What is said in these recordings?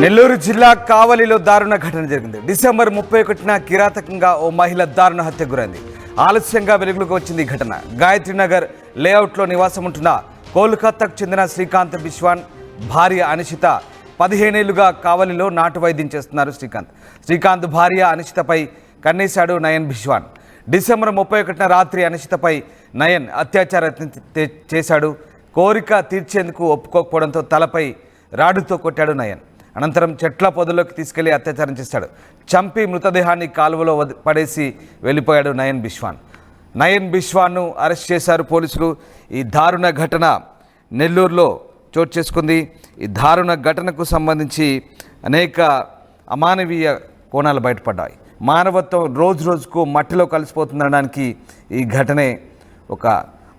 నెల్లూరు జిల్లా కావలిలో దారుణ ఘటన జరిగింది. డిసెంబర్ 31న కిరాతకంగా ఓ మహిళ దారుణ హత్యకు గురైంది. ఆలస్యంగా వెలుగులోకి వచ్చింది ఈ ఘటన. గాయత్రీనగర్ లేఅవుట్లో నివాసం ఉంటున్న కోల్కతాకు చెందిన శ్రీకాంత్ బిశ్వాన్ భార్య అనిషిత 15 ఏళ్లుగా కావలిలో నాటు వైద్యం చేస్తున్నారు. శ్రీకాంత్ భార్య అనిషితపై కన్నేశాడు నయన్ బిశ్వాన్. డిసెంబర్ 31న రాత్రి అనిషితపై నయన్ అత్యాచారం చేశాడు. కోరిక తీర్చేందుకు ఒప్పుకోకపోవడంతో తలపై రాడుతో కొట్టాడు నయన్. అనంతరం చెట్ల పొదలోకి తీసుకెళ్లి అత్యాచారం చేశాడు. చంపి మృతదేహాన్ని కాలువలో పడేసి వెళ్ళిపోయాడు నయన్ బిశ్వాన్. నయన్ బిశ్వాన్ను అరెస్ట్ చేశారు పోలీసులు. ఈ దారుణ ఘటన నెల్లూరులో చోటు చేసుకుంది. ఈ దారుణ ఘటనకు సంబంధించి అనేక అమానవీయ కోణాలు బయటపడ్డాయి. మానవత్వం రోజు రోజుకు మట్టిలో కలిసిపోతుందనడానికి ఈ ఘటనే ఒక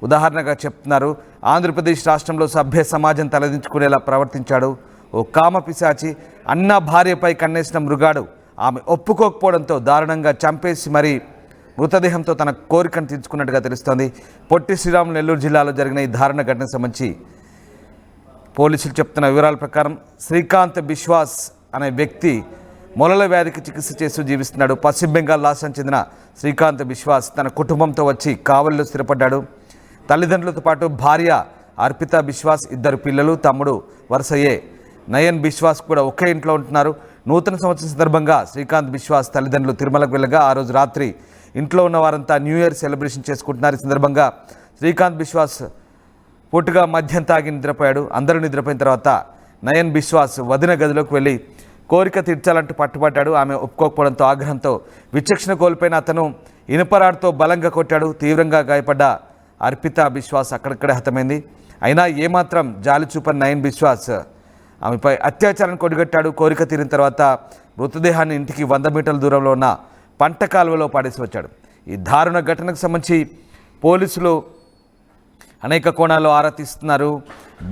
ఉదాహరణగా చెప్తున్నారు. ఆంధ్రప్రదేశ్ రాష్ట్రంలో సభ్య సమాజం తలదించుకునేలా ప్రవర్తించాడు ఓ కామపిశాచి. అన్న భార్యపై కన్నేసిన మృగాడు ఆమె ఒప్పుకోకపోవడంతో దారుణంగా చంపేసి మరీ మృతదేహంతో తన కోరికను తీర్చుకున్నట్టుగా తెలుస్తోంది. పొట్టి శ్రీరాములు నెల్లూరు జిల్లాలో జరిగిన ఈ దారుణ ఘటనకు సంబంధించి పోలీసులు చెప్తున్న వివరాల ప్రకారం శ్రీకాంత్ బిశ్వాస్ అనే వ్యక్తి మొలల వ్యాధికి చికిత్స చేస్తూ జీవిస్తున్నాడు. పశ్చిమ బెంగాల్ రాష్ట్రం చెందిన శ్రీకాంత్ బిశ్వాస్ తన కుటుంబంతో వచ్చి కావలిలో స్థిరపడ్డాడు. తల్లిదండ్రులతో పాటు భార్య అర్పిత బిశ్వాస్, 2 పిల్లలు, తమ్ముడు వరుసయ్యే నయన్ బిశ్వాస్ కూడా ఒకే ఇంట్లో ఉంటున్నారు. నూతన సంవత్సరం సందర్భంగా శ్రీకాంత్ బిశ్వాస్ తల్లిదండ్రులు తిరుమలకు వెళ్ళగా ఆ రోజు రాత్రి ఇంట్లో ఉన్న వారంతా న్యూ ఇయర్ సెలబ్రేషన్ చేసుకుంటున్నారు. ఈ సందర్భంగా శ్రీకాంత్ బిశ్వాస్ పూర్తిగా మద్యం తాగి నిద్రపోయాడు. అందరూ నిద్రపోయిన తర్వాత నయన్ బిశ్వాస్ వదిన గదిలోకి వెళ్ళి కోరిక తీర్చాలంటూ పట్టుబట్టాడు. ఆమె ఒప్పుకోకపోవడంతో ఆగ్రహంతో విచక్షణ కోల్పోయిన అతను ఇనుపరాడుతో బలంగా కొట్టాడు. తీవ్రంగా గాయపడ్డ అర్పిత బిశ్వాస్ అక్కడక్కడే హతమైంది. అయినా ఏమాత్రం జాలి చూపని నయన్ బిశ్వాస్ ఆమెపై అత్యాచారాన్ని కొడిగట్టాడు. కోరిక తీరిన తర్వాత మృతదేహాన్ని ఇంటికి 100 మీటర్ల దూరంలో ఉన్న పంట కాలువలో పడేసి వచ్చాడు. ఈ దారుణ ఘటనకు సంబంధించి పోలీసులు అనేక కోణాల్లో ఆరా తీస్తున్నారు.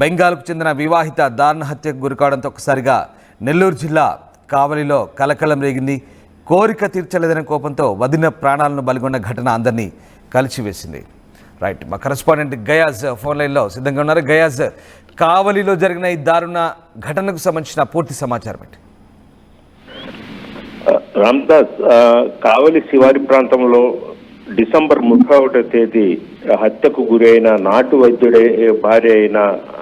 బెంగాల్కు చెందిన వివాహిత దారుణ హత్యకు గురికావడంతో ఒక్కసారిగా నెల్లూరు జిల్లా కావలిలో కలకలం రేగింది. కోరిక తీర్చలేదనే కోపంతో వదిన ప్రాణాలను బలిగొన్న ఘటన అందరినీ కలిసివేసింది. రైట్, మా కరెస్పాండెంట్ గయాజ్ ఫోన్ లైన్లో సిద్ధంగా ఉన్నారు. గయాజ్, కావలిలో జరిగిన ఈ దారుణ ఘటనకు సంబంధించిన పూర్తి సమాచారం ఏంటి? రామ్దాస్, కావలి శివారి ప్రాంతంలో డిసెంబర్ 31వ తేదీ హత్యకు గురైన నాటు వైద్యుడే భార్య అయిన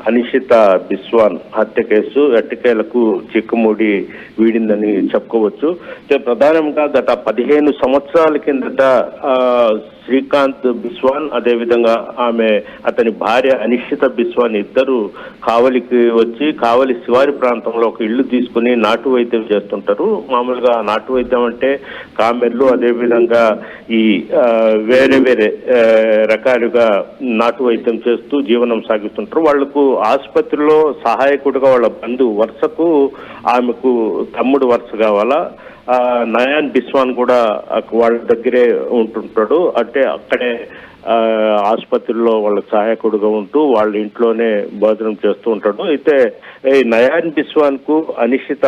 అనిషిత బిశ్వాన్ హత్య కేసు ఎట్టకేలకు చిక్కుముడి వీడిందని చెప్పుకోవచ్చు. ప్రధానంగా గత 15 సంవత్సరాల కిందట శ్రీకాంత్ బిశ్వాన్, అదేవిధంగా అతని భార్య అనిషిత బిశ్వాన్ ఇద్దరు కావలికి వచ్చి కావలి శివారి ప్రాంతంలో ఒక ఇల్లు తీసుకుని నాటు వైద్యం చేస్తుంటారు. మామూలుగా నాటు వైద్యం అంటే కామెర్లు, అదేవిధంగా ఈ వేరే వేరే రకాలుగా నాటు వైద్యం చేస్తూ జీవనం సాగిస్తుంటారు. వాళ్లకు ఆసుపత్రిలో సహాయకుడిగా వాళ్ళ బంధువు వరుసకు ఆమెకు తమ్ముడు వరుస కావాలా. నయాన్ బిశ్వాన్ కూడా వాళ్ళ దగ్గరే ఉంటుంటాడు. అంటే అక్కడే ఆసుపత్రిలో వాళ్ళకి సహాయకుడుగా ఉంటూ వాళ్ళ ఇంట్లోనే భోజనం చేస్తూ ఉంటాడు. అయితే నయాన్ బిశ్వాన్ కు అనిషిత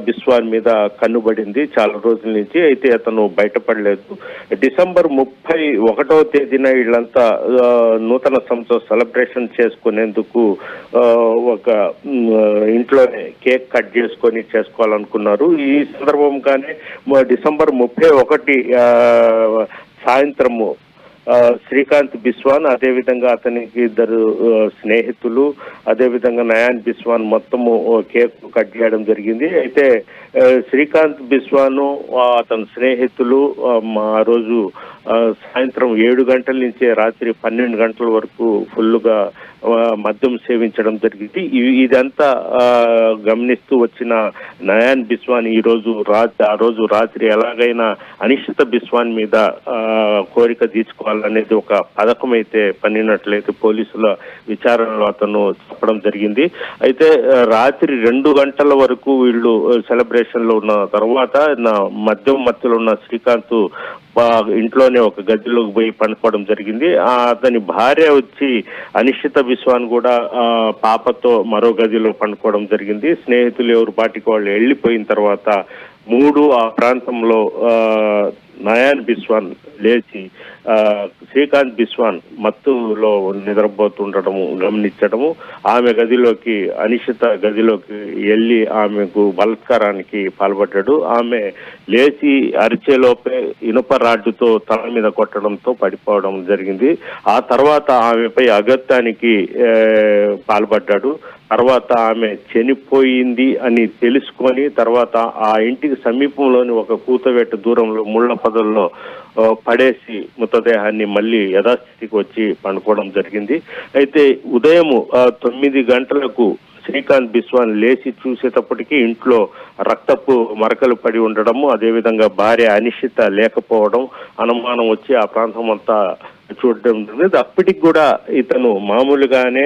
బిశ్వాన్ మీద కన్నుబడింది చాలా రోజుల నుంచి. అయితే అతను బయటపడలేదు. డిసెంబర్ 31వ తేదీన వీళ్ళంతా నూతన సంవత్సరం సెలబ్రేషన్ చేసుకునేందుకు ఒక ఇంట్లోనే కేక్ కట్ చేసుకొని చేసుకోవాలనుకున్నారు. ఈ సందర్భంగానే డిసెంబర్ 31 సాయంత్రము శ్రీకాంత్ బిశ్వాన్, అదేవిధంగా అతనికి 2 స్నేహితులు, అదేవిధంగా నయాన్ బిశ్వాన్ మొత్తము కేక్ కట్ చేయడం జరిగింది. అయితే శ్రీకాంత్ బిశ్వాన్ అతని స్నేహితులు ఆ రోజు సాయంత్రం 7 గంటల నుంచి రాత్రి 12 గంటల వరకు ఫుల్గా మద్యం సేవించడం జరిగింది. ఇదంతా గమనిస్తూ వచ్చిన నయాన్ బిశ్వాన్ ఆ రోజు రాత్రి ఎలాగైనా అనిషిత బిశ్వాన్ మీద కోరిక తీర్చుకోవాలనేది ఒక పథకం అయితే పన్నినట్లయితే పోలీసుల విచారణలో అతను చెప్పడం జరిగింది. అయితే రాత్రి 2 గంటల వరకు వీళ్ళు సెలబ్రేషన్ లో ఉన్న తర్వాత మద్యం మత్తులో ఉన్న శ్రీకాంత్ ఇంట్లోనే ఒక గదిలోకి పోయి పండుకోవడం జరిగింది. అతని భార్య వచ్చి అనిషిత బిశ్వాన్ కూడా పాపతో మరో గదిలో పండుకోవడం జరిగింది. స్నేహితులు ఎవరు పాటికి వాళ్ళు వెళ్ళిపోయిన తర్వాత 3 ఆ ప్రాంతంలో నయాన్ బిస్వాన్ లేచి శ్రీకాంత్ బిస్వాన్ మత్తులో నిద్రపోతుండటము గమనించడము, ఆమె గదిలోకి అనిషిత గదిలోకి వెళ్ళి ఆమెకు బలాత్కారానికి పాల్పడ్డాడు. ఆమె లేచి అరిచేలోపే ఇనుప రాడ్డుతో తల మీద కొట్టడంతో పడిపోవడం జరిగింది. ఆ తర్వాత ఆమెపై అగత్యానికి పాల్పడ్డాడు. తర్వాత ఆమె చనిపోయింది అని తెలుసుకొని తర్వాత ఆ ఇంటికి సమీపంలోని ఒక కూతవేట దూరంలో ముళ్ల పొదల్లో పడేసి మృతదేహాన్ని మళ్ళీ యథాస్థితికి వచ్చి పండుకోవడం జరిగింది. అయితే ఉదయం 9 గంటలకు శ్రీకాంత్ బిస్వాన్ లేచి చూసేటప్పటికీ ఇంట్లో రక్తపు మరకలు పడి ఉండడము, అదేవిధంగా భార్య అనిషిత లేకపోవడం, అనుమానం వచ్చి ఆ ప్రాంతం అంతా చూడడం జరిగింది. అప్పటికి కూడా ఇతను మామూలుగానే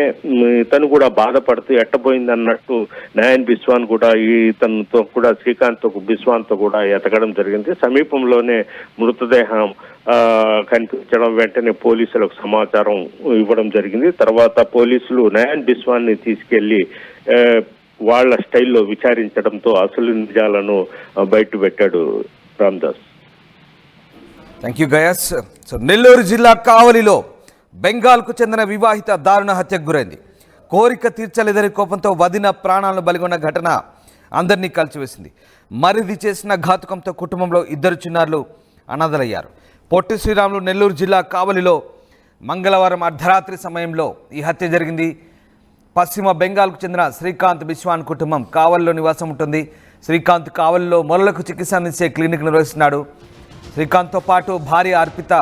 ఇతను కూడా బాధపడుతూ ఎట్టబోయింది అన్నట్టు నయన్ బిస్వాన్ కూడా ఇతనితో కూడా శ్రీకాంత్ బిస్వాన్తో కూడా ఎతకడం జరిగింది. సమీపంలోనే మృతదేహం కనిపించడం వెంటనే పోలీసులకు సమాచారం ఇవ్వడం జరిగింది. తర్వాత పోలీసులు నయన్ బిస్వాన్ ని తీసుకెళ్లి వాళ్ళ స్టైల్లో విచారించడంతో అసలు నిజాలను బయటపెట్టాడు Ramdas. Thank you guys. So Nellore జిల్లా కావలిలో బెంగాల్కు చెందిన వివాహిత దారుణ హత్యకు గురైంది. కోరిక తీర్చలేదని కోపంతో వదిన ప్రాణాలను బలిగొన్న ఘటన అందరినీ కలిసివేసింది. మరిది చేసిన ఘాతుకంతో కుటుంబంలో 2 చిన్నారులు అనాథలయ్యారు. పొట్టి శ్రీరాములు నెల్లూరు జిల్లా కావలిలో మంగళవారం అర్ధరాత్రి సమయంలో ఈ హత్య జరిగింది. పశ్చిమ బెంగాల్కు చెందిన శ్రీకాంత్ బిస్వాన్ కుటుంబం కావలిలో నివాసం ఉంటుంది. శ్రీకాంత్ కావలిలో మొరలకు చికిత్స అందించే క్లినిక్ నిర్వహిస్తున్నాడు. శ్రీకాంత్తో పాటు భార్య అర్పిత,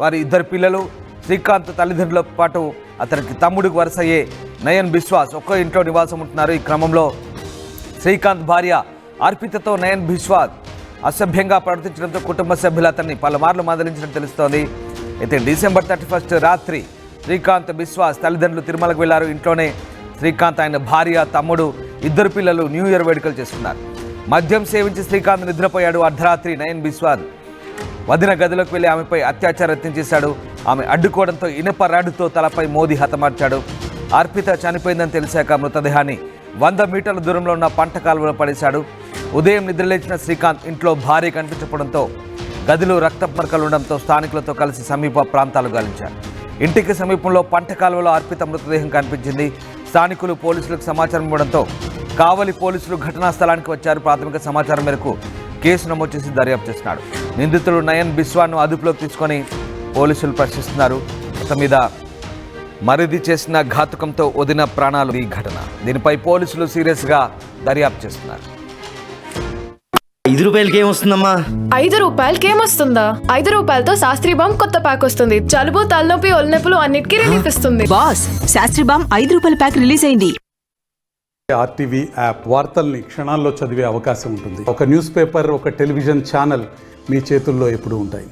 వారి 2 పిల్లలు, శ్రీకాంత్ తల్లిదండ్రులతో పాటు అతనికి తమ్ముడికి వరుసయ్యే నయన్ బిశ్వాస్ ఒక్క ఇంట్లో నివాసం ఉంటున్నారు. ఈ క్రమంలో శ్రీకాంత్ భార్య అర్పితతో నయన్ బిశ్వాస్ అసభ్యంగా ప్రవర్తించడంతో కుటుంబ సభ్యులు అతన్ని పలుమార్లు మందలించడం తెలుస్తోంది. అయితే డిసెంబర్ 31 రాత్రి శ్రీకాంత్ బిశ్వాస్ తల్లిదండ్రులు తిరుమలకు వెళ్లారు. ఇంట్లోనే శ్రీకాంత్, ఆయన భార్య, తమ్ముడు, 2 పిల్లలు న్యూ ఇయర్ వేడుకలు చేస్తున్నారు. మద్యం సేవించి శ్రీకాంత్ నిద్రపోయాడు. అర్ధరాత్రి నయన్ బిశ్వాస్ వదిన గదిలోకి వెళ్లి ఆమెపై అత్యాచార యత్నం చేశాడు. ఆమె అడ్డుకోవడంతో ఇనుప రాడ్డుతో తలపై మోది హతమార్చాడు. అర్పిత చనిపోయిందని తెలిసాక మృతదేహాన్ని 100 మీటర్ల దూరంలో ఉన్న పంట కాలువలో పడేశాడు. ఉదయం నిద్రలేచిన శ్రీకాంత్ ఇంట్లో భార్య కనిపించడంతో గదిలో రక్తపు మరకలు ఉండడంతో స్థానికులతో కలిసి సమీప ప్రాంతాలు గాలించారు. ఇంటికి సమీపంలో పంట కాలువలో అర్పిత మృతదేహం కనిపించింది. స్థానికులు పోలీసులకు సమాచారం ఇవ్వడంతో కావలి పోలీసులు ఘటనా స్థలానికి వచ్చారు. ప్రాథమిక సమాచారం మేరకు కేసు నమోదు చేసి దర్యాప్తు చేస్తున్నాడు. నిందితుడు నయన్ బిస్వాన్ను అదుపులోకి తీసుకొని పోలీసులు ప్రశ్నిస్తున్నారు. మొత్తం మీద మరిది చేసిన ఘాతుకంతో వదిన ప్రాణాలు ఈ ఘటన. దీనిపై పోలీసులు సీరియస్గా దర్యాప్తు చేస్తున్నారు. 5 రూపాయలకి ఏమొస్తుందమ్మా? 5 రూపాయలకి ఏమొస్తుందా? 5 రూపాయలతో శాస్త్రీ బామ్ కొత్త ప్యాక్ వస్తుంది. జలుబు, తలనొప్పి, ఒళ్ళనొప్పులు అన్నిటికీ రిలీఫ్ ఇస్తుంది. బాస్, శాస్త్రీ బామ్ 5 రూపాయల ప్యాక్ రిలీజ్ అయింది. ఆర్టీవీ యాప్ వార్తల్ని క్షణాల్లో చదివే అవకాశం ఉంటుంది. ఒక న్యూస్ పేపర్, ఒక టెలివిజన్ ఛానల్ మీ చేతుల్లో ఎప్పుడూ ఉంటాయి.